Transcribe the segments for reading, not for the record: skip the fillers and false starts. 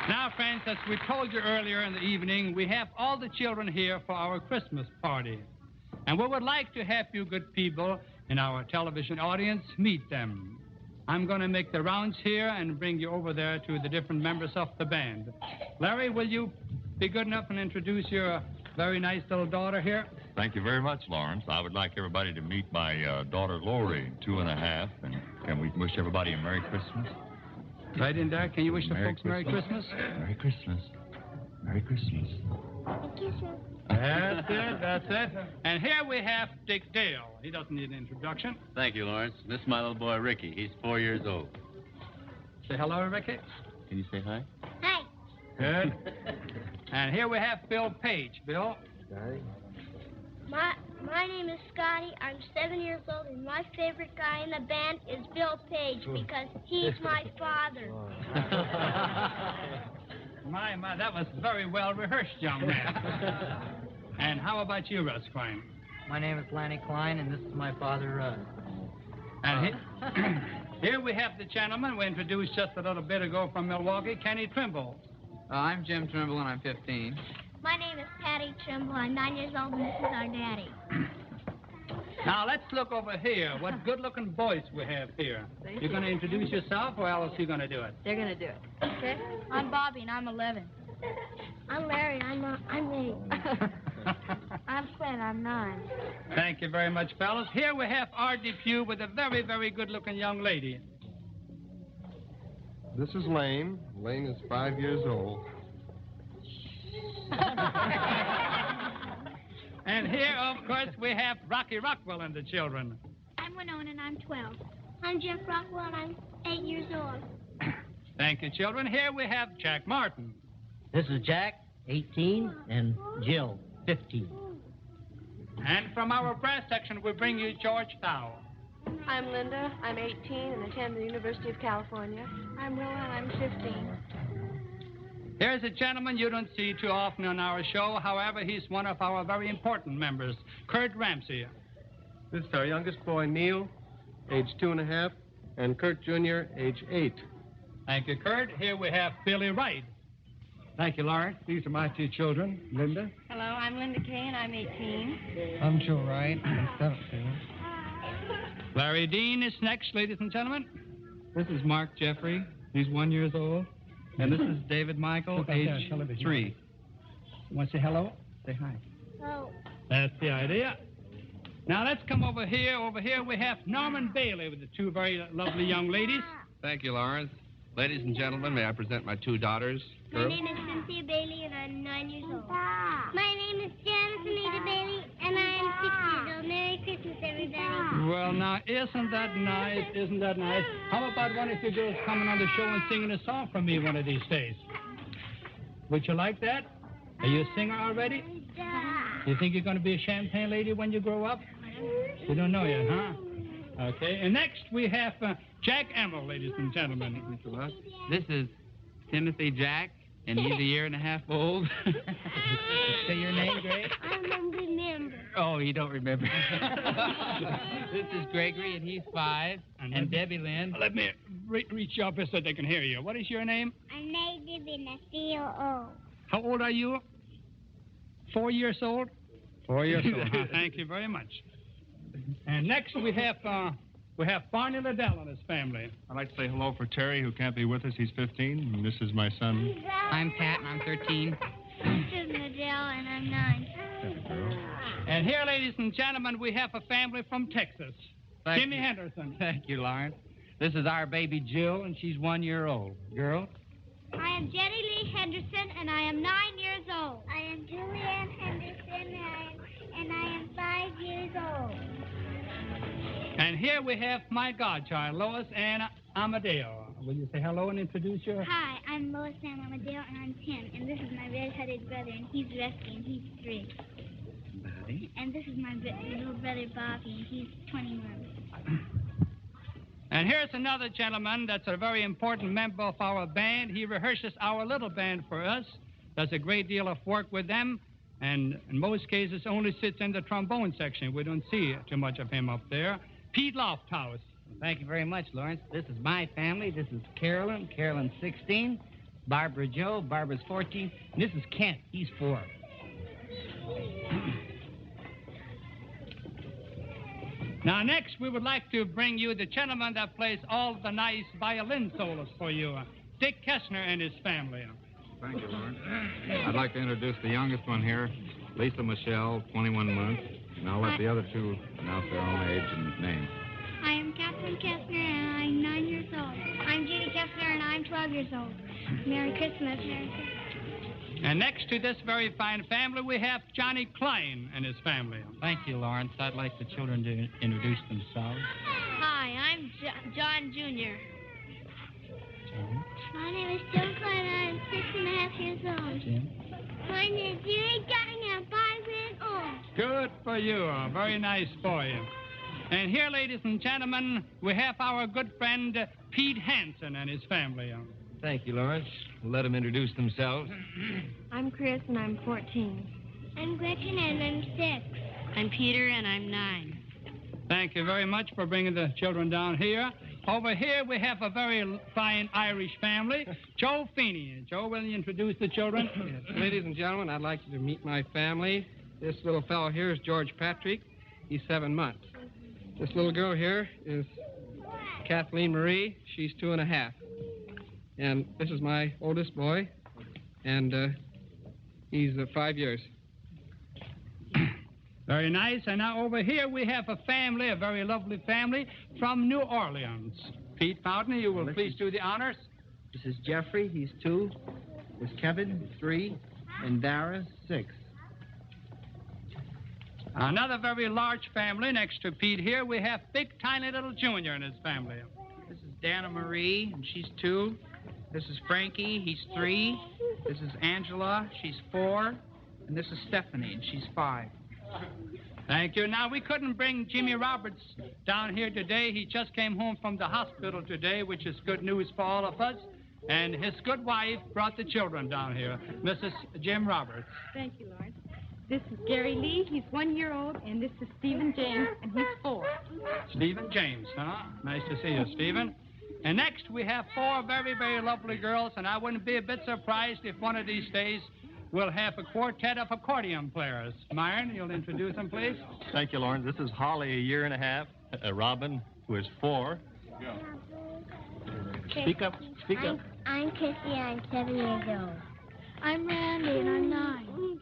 Now, friends, as we told you earlier in the evening, we have all the children here for our Christmas party. And we would like to have you good people in our television audience meet them. I'm going to make the rounds here and bring you over there to the different members of the band. Larry, will you be good enough and introduce your very nice little daughter here? Thank you very much, Lawrence. I would like everybody to meet my daughter, Lori, 2.5. And can we wish everybody a Merry Christmas? Right in there. Can you wish the folks Merry Christmas? Merry Christmas. Merry Christmas. Thank you, sir. That's it. And here we have Dick Dale. He doesn't need an introduction. Thank you, Lawrence. This is my little boy, Ricky. He's 4 years old. Say hello, Ricky. Can you say hi? Hi. Good. And here we have Bill Page. Bill? My name is Scotty. I'm 7 years old, and my favorite guy in the band is Bill Page because he's my father. My, that was very well rehearsed, young man. And how about you, Russ Klein? My name is Lanny Klein, and this is my father, Russ. And here we have the gentleman we introduced just a little bit ago from Milwaukee, Kenny Trimble. I'm Jim Trimble, and I'm 15. My name is Patty Trimble. I'm 9 years old, and this is our daddy. Now, let's look over here. What good-looking boys we have here. You're going to introduce yourself, or else you're going to do it? They're going to do it. Okay. I'm Bobby, and I'm 11. I'm Larry. I'm 8. I'm Quinn. I'm 9. Thank you very much, fellas. Here we have Art Depew with a very, very good-looking young lady. This is Lane. Lane is 5 years old. And here, of course, we have Rocky Rockwell and the children. I'm Winona, and I'm 12. I'm Jeff Rockwell, and I'm 8 years old. Thank you, children. Here we have Jack Martin. This is Jack, 18, and Jill, 15. And from our brass section, we bring you George Thau. I'm Linda. I'm 18 and attend the University of California. I'm Willa, and I'm 15. Here's a gentleman you don't see too often on our show. However, he's one of our very important members, Kurt Ramsey. This is our youngest boy, Neil, age 2.5, and Kurt Jr., age 8. Thank you, Kurt. Here we have Billy Wright. Thank you, Lawrence. These are my two children. Linda? Hello, I'm Linda Kay, and I'm 18. I'm Joe Wright, I'm 17. Larry Dean is next, ladies and gentlemen. This is Mark Jeffrey. He's 1 year old. And this is David Michael, age 3. Want to say hello? Say hi. Oh. That's the idea. Now, let's come over here. Over here, we have Norman Bailey with the two very lovely young ladies. Thank you, Lawrence. Ladies and gentlemen, may I present my two daughters? My name is Cynthia Bailey, and I'm 9 years old. My name is Janice Anita Bailey, and I'm 6 years old. Merry Christmas, everybody. Well, now, isn't that nice? Isn't that nice? How about one of you girls coming on the show and singing a song for me one of these days? Would you like that? Are you a singer already? You think you're going to be a champagne lady when you grow up? You don't know yet, huh? Okay. And next we have Jack Emerald, ladies and gentlemen. This is Timothy Jack, and he's 1.5 years old. Say your name, Greg? I don't remember. Oh, you don't remember. This is Gregory, and he's 5. And Debbie Lynn. Let me reach up here so they can hear you. What is your name? I'm native in a COO. How old are you? 4 years old? 4 years old. Huh? Thank you very much. And next we have Barney Liddell and his family. I'd like to say hello for Terry, who can't be with us. He's 15, and this is my son. I'm Pat, and I'm 13. This is Liddell, and I'm 9. And here, ladies and gentlemen, we have a family from Texas. Jimmy Henderson. Thank you, Lawrence. This is our baby Jill, and she's 1 year old. Girl? I am Jenny Lee Henderson, and I am 9 years old. I am Julianne Henderson, and I am 5 years old. And here we have my godchild, Lois Ann Amadeo. Will you say hello and introduce your... Hi, I'm Lois Ann Amadeo, and I'm 10. And this is my red-headed brother, and he's Rusty, and he's 3. Buddy. And this is my little brother, Bobby, and he's 21. And here's another gentleman that's a very important member of our band. He rehearses our little band for us, does a great deal of work with them, and in most cases only sits in the trombone section. We don't see too much of him up there. Pete Lofthouse. Thank you very much, Lawrence. This is my family. This is Carolyn. Carolyn's 16. Barbara Joe. Barbara's 14. And this is Kent. He's 4. Now, next, we would like to bring you the gentleman that plays all the nice violin solos for you, Dick Kessner and his family. Thank you, Lawrence. I'd like to introduce the youngest one here, Lisa Michelle, 21 months. And I'll let the other two announce their own age and name. I am Catherine Kessner, and I'm 9 years old. I'm Judy Kessner, and I'm 12 years old. Merry Christmas, Merry Christmas. And next to this very fine family, we have Johnny Klein and his family. Thank you, Lawrence. I'd like the children to introduce themselves. Hi, I'm John Jr. My name is Joe Klein, and I'm 6.5 years old. Jim? My name is Judy Klein, and I'm 5 years old. Good for you. A very nice boy. And here, ladies and gentlemen, we have our good friend Pete Hanson and his family. Thank you, Lawrence. We'll let them introduce themselves. I'm Chris, and I'm 14. I'm Gretchen, and I'm 6. I'm Peter, and I'm 9. Thank you very much for bringing the children down here. Over here, we have a very fine Irish family, Joe Feeney. Joe, will you introduce the children? Yes. Ladies and gentlemen, I'd like you to meet my family. This little fellow here is George Patrick. He's 7 months. This little girl here is Kathleen Marie. She's 2.5. And this is my oldest boy, and he's 5 years. Very nice. And now over here we have a family, a very lovely family from New Orleans. Pete Fountain, you will please do the honors. This is Jeffrey. He's 2. This is Kevin, 3. And Dara, 6. Another very large family next to Pete here. We have big, tiny little Junior and his family. This is Dana Marie, and she's 2. This is Frankie. He's 3. This is Angela. She's 4. And this is Stephanie, and she's 5. Thank you. Now, we couldn't bring Jimmy Roberts down here today. He just came home from the hospital today, which is good news for all of us. And his good wife brought the children down here, Mrs. Jim Roberts. Thank you, Lawrence. This is Gary Lee. He's 1 year old, and this is Stephen James, and he's 4. Stephen James, huh? Nice to see you, Stephen. And next, we have 4 very, very lovely girls, and I wouldn't be a bit surprised if one of these days we'll have a quartet of accordion players. Myron, you'll introduce them, please. Thank you, Lawrence. This is Holly, 1.5 years. Robin, who is 4. Speak up. Speak up. I'm Kissy, I'm 7 years old. I'm Randy, and I'm 9.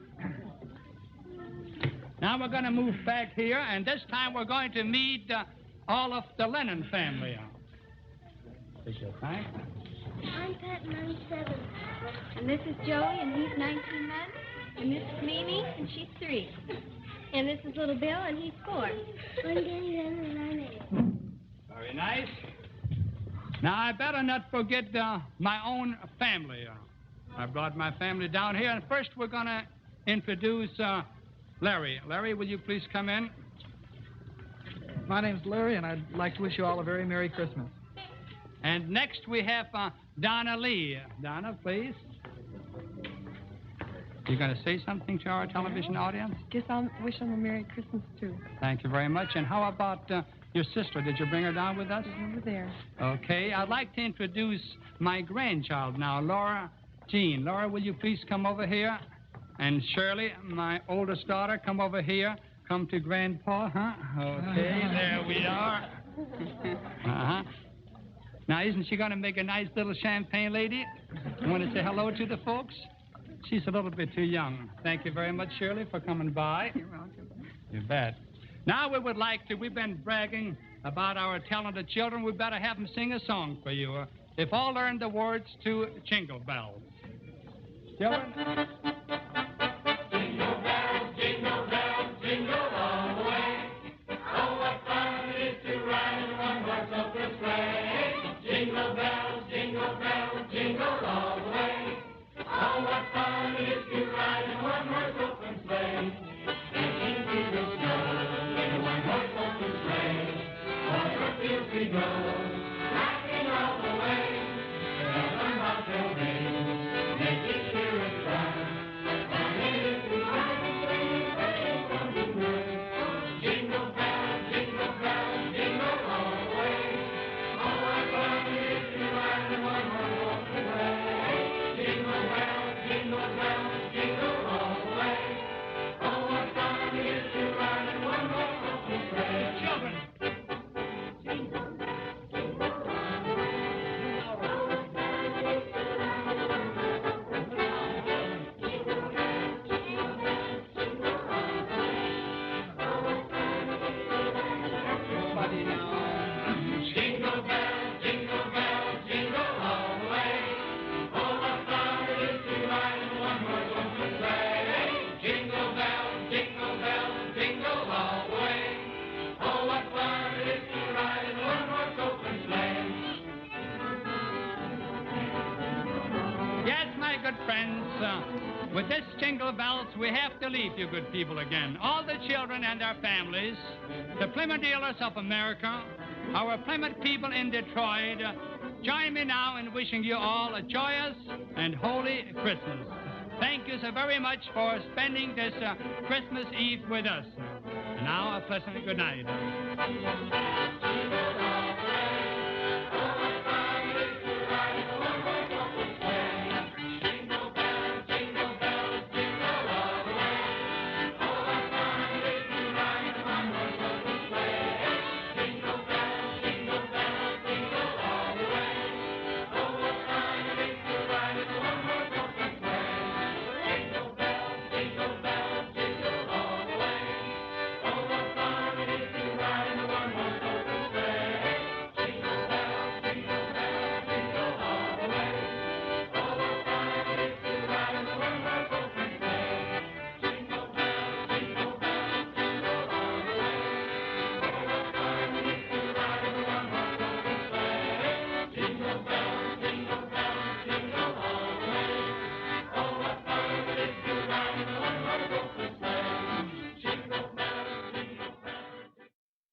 Now we're going to move back here, and this time we're going to meet all of the Lennon family. Thanks. I'm Pat, and I'm 7. And this is Joey, and he's 19 months. And this is Mimi, and she's 3. And this is little Bill, and he's 4. I'm Danny, and I'm 8. Very nice. Now, I better not forget my own family. I brought my family down here, and first we're going to introduce Larry. Larry, will you please come in? My name's Larry, and I'd like to wish you all a very Merry Christmas. And next we have Donna Lee. Donna, please. You going to say something to our television audience? Guess I'll wish them a Merry Christmas, too. Thank you very much. And how about your sister? Did you bring her down with us? She's over there. Okay. I'd like to introduce my grandchild now, Laura Jean. Laura, will you please come over here? And Shirley, my oldest daughter, come over here. Come to Grandpa, huh? Okay, there we are. Uh-huh. Now, isn't she going to make a nice little champagne lady? You want to say hello to the folks? She's a little bit too young. Thank you very much, Shirley, for coming by. You're welcome. You bet. Now we would like to, we've been bragging about our talented children. We better have them sing a song for you. They've all learned the words to Jingle Bells. Children? Jingle bells, jingle bells, jingle all the way. Oh, what fun it is to ride in one horse open sleigh. Jingle bells, jingle all the way. Oh, what fun it is to ride in one horse open sleigh. Dancing through the snow in a one horse open sleigh. Over the fields we go, laughing all the way. Bells on bobtail ring, making cheer and fun. good friends, with this Jingle Bells, we have to leave you good people again. All the children and their families, the Plymouth dealers of America, our Plymouth people in Detroit, join me now in wishing you all a joyous and holy Christmas. Thank you so very much for spending this Christmas Eve with us. And now a pleasant good night.